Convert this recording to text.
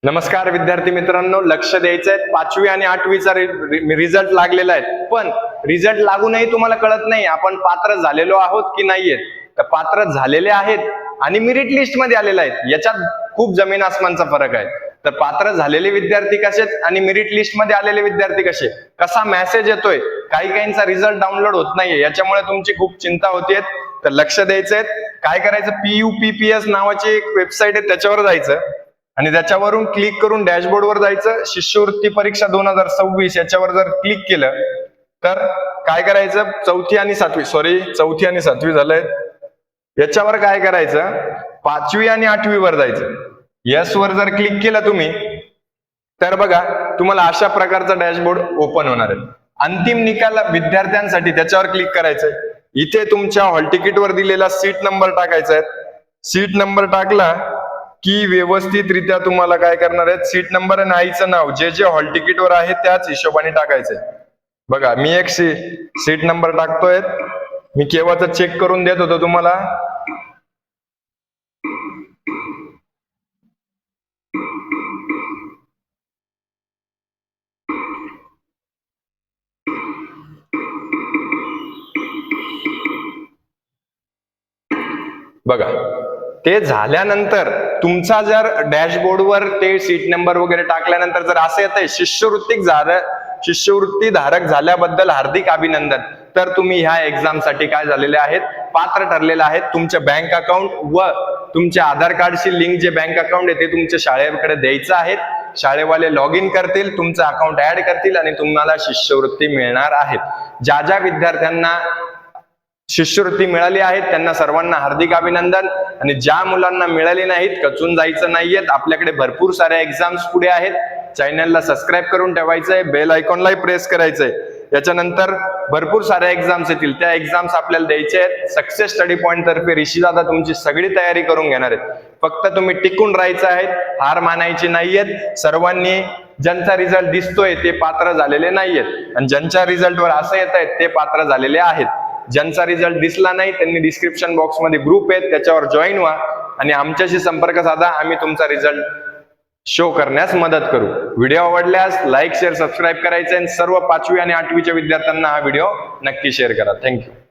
नमस्कार विद्यार्थी मित्रांनो, लक्ष द्यायचंय. 5वी आणि 8वीचा रिझल्ट लागलेला आहे, पण रिझल्ट लागूनही तुम्हाला कळत नाही आपण पात्र झालेलो आहोत की नाहीये. तर पात्र झालेले आहेत आणि मेरिट लिस्ट मध्ये आलेले आहेत, याच्यात खूप जमीन आसमानचा फरक आहे. तर पात्र झालेले विद्यार्थी कसे आणि मेरिट लिस्ट मध्ये आलेले विद्यार्थी कसे, कसा मेसेज येतोय, काहींचा रिझल्ट डाउनलोड होत नाहीये, याच्यामुळे तुमची खूप चिंता होतीये. तर लक्ष द्यायचंय. काय करायचं, PUPPS नावाची एक वेबसाईट आहे, त्याच्यावर जायचं आणि त्याच्यावरून क्लिक करून डॅशबोर्ड वर जायचं. शिष्यवृत्ती परीक्षा 2026 याच्यावर जर क्लिक केलं तर काय करायचं, चौथी आणि सातवी झालंय. याच्यावर काय करायचं, 5वी आणि 8वी वर जायचं. यस वर जर क्लिक केलं तुम्ही तर बघा तुम्हाला अशा प्रकारचा डॅशबोर्ड ओपन होणार आहे. अंतिम निकाल विद्यार्थ्यांसाठी त्याच्यावर क्लिक करायचंय. इथे तुमच्या हॉल तिकीट वर दिलेला सीट नंबर टाकायचा आहे. सीट नंबर टाकला की व्यवस्थितरित्या तुम्हाला काय करणार आहे, सीट नंबर आणि आईचं नाव जे जे हॉल तिकीट वर आहे त्याच हिशोबाने टाकायचंय. बघा मी एक सीट नंबर टाकतोय. मी केव्हाच चेक करून देत होतो तुम्हाला. बघा ते झाल्यानंतर तुमचा जर डॅशबोर्डवर ते सीट नंबर वगैरे टाकल्यानंतर जर असं येतंय शिष्यवृत्ती धारक झाल्याबद्दल हार्दिक अभिनंदन, तर तुम्ही ह्या एक्झाम साठी काय झालेले आहेत, पात्र ठरलेले आहेत. तुमचे बँक अकाउंट व तुमच्या आधार कार्डशी लिंक जे बँक अकाउंट आहे ते तुमच्या शाळेकडे द्यायचं आहे. शाळेवाले लॉग इन करतील, तुमचं अकाउंट ऍड करतील आणि तुम्हाला शिष्यवृत्ती मिळणार आहेत. ज्या ज्या विद्यार्थ्यांना शिष्यवृत्ती मिळाली आहेत त्यांना सर्वांना हार्दिक अभिनंदन. आणि ज्या मुलांना मिळाली नाहीत, कचून जायचं नाहीयेत. आपल्याकडे भरपूर साऱ्या एक्झाम्स पुढे आहेत. चॅनलला सबस्क्राईब करून ठेवायचंय, बेल आयकॉनलाही प्रेस करायचंय. याच्यानंतर भरपूर साऱ्या एक्झाम्स येतील, त्या एक्झाम्स आपल्याला द्यायचे आहेत. सक्सेस स्टडी पॉइंट तर्फे ऋषीदादा तुमची सगळी तयारी करून घेणार आहेत. फक्त तुम्ही टिकून राहायचं आहे, हार मानायची नाहीयेत. सर्वांनी ज्यांचा रिझल्ट दिसतोय ते पात्र झालेले नाहीयेत आणि ज्यांच्या रिझल्टवर असं येत आहेत ते पात्र झालेले आहेत. ज्यांचा रिझल्ट दिसला नाही त्यांनी डिस्क्रिप्शन बॉक्स मध्ये ग्रुप आहेत, त्याच्यावर जॉईन व्हा आणि आमच्याशी संपर्क साधा. आम्ही तुमचा रिझल्ट शो करण्यास मदत करू. व्हिडिओ आवडल्यास लाईक, शेअर, सबस्क्राईब करायचे आणि सर्व 5वी आणि 8वीच्या विद्यार्थ्यांना हा व्हिडिओ नक्की शेअर करा. थँक्यू.